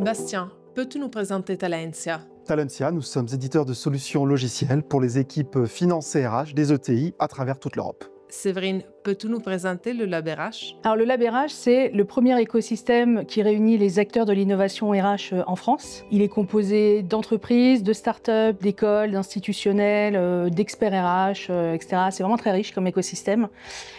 Bastien, peux-tu nous présenter Talentia? Talentia, nous sommes éditeurs de solutions logicielles pour les équipes finance et RH des ETI à travers toute l'Europe. Séverine, peux-tu nous présenter le Lab RH? Alors le Lab RH, c'est le premier écosystème qui réunit les acteurs de l'innovation RH en France. Il est composé d'entreprises, de start-up, d'écoles, d'institutionnels, d'experts RH, etc. C'est vraiment très riche comme écosystème.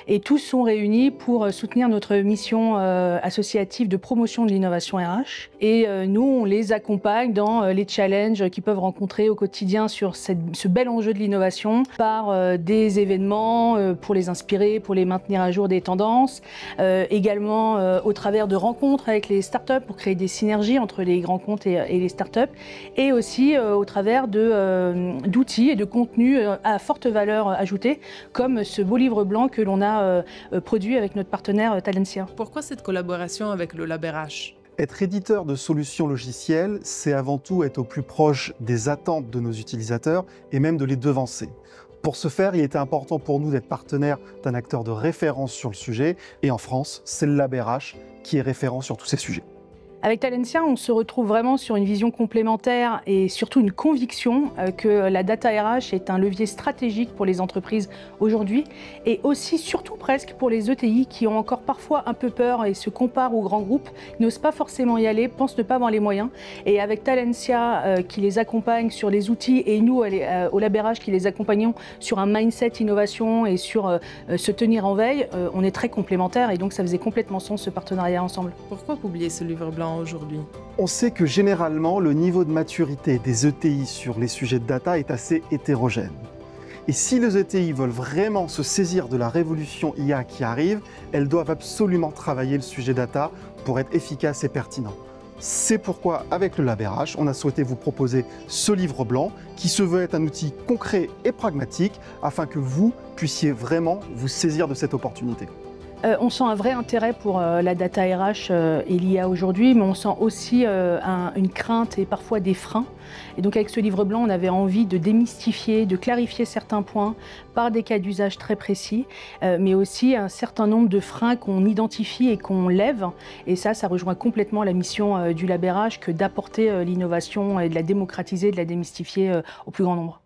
Et tous sont réunis pour soutenir notre mission associative de promotion de l'innovation RH. Et nous, on les accompagne dans les challenges qu'ils peuvent rencontrer au quotidien sur ce bel enjeu de l'innovation par des événements pour les inspirer, pour les maintenir à jour des tendances, également au travers de rencontres avec les startups pour créer des synergies entre les grands comptes et les startups, et aussi au travers d'outils et de contenus à forte valeur ajoutée, comme ce beau livre blanc que l'on a produit avec notre partenaire Talentia. Pourquoi cette collaboration avec le Lab RH? Être éditeur de solutions logicielles, c'est avant tout être au plus proche des attentes de nos utilisateurs et même de les devancer. Pour ce faire, il était important pour nous d'être partenaire d'un acteur de référence sur le sujet, et en France, c'est le Lab RH qui est référent sur tous ces sujets. Avec Talentia, on se retrouve vraiment sur une vision complémentaire et surtout une conviction que la data RH est un levier stratégique pour les entreprises aujourd'hui et aussi, surtout presque, pour les ETI qui ont encore parfois un peu peur et se comparent aux grands groupes, n'osent pas forcément y aller, pensent ne pas avoir les moyens. Et avec Talentia qui les accompagne sur les outils et nous, au Lab RH, qui les accompagnons sur un mindset innovation et sur se tenir en veille, on est très complémentaires et donc ça faisait complètement sens ce partenariat ensemble. Pourquoi publier ce livre blanc aujourd'hui? On sait que généralement, le niveau de maturité des ETI sur les sujets de data est assez hétérogène. Et si les ETI veulent vraiment se saisir de la révolution IA qui arrive, elles doivent absolument travailler le sujet data pour être efficaces et pertinents. C'est pourquoi, avec le Lab RH, on a souhaité vous proposer ce livre blanc qui se veut être un outil concret et pragmatique afin que vous puissiez vraiment vous saisir de cette opportunité. On sent un vrai intérêt pour la data RH et l'IA aujourd'hui, mais on sent aussi une crainte et parfois des freins. Et donc avec ce livre blanc, on avait envie de démystifier, de clarifier certains points par des cas d'usage très précis, mais aussi un certain nombre de freins qu'on identifie et qu'on lève. Et ça rejoint complètement la mission du Lab RH que d'apporter l'innovation et de la démocratiser, de la démystifier au plus grand nombre.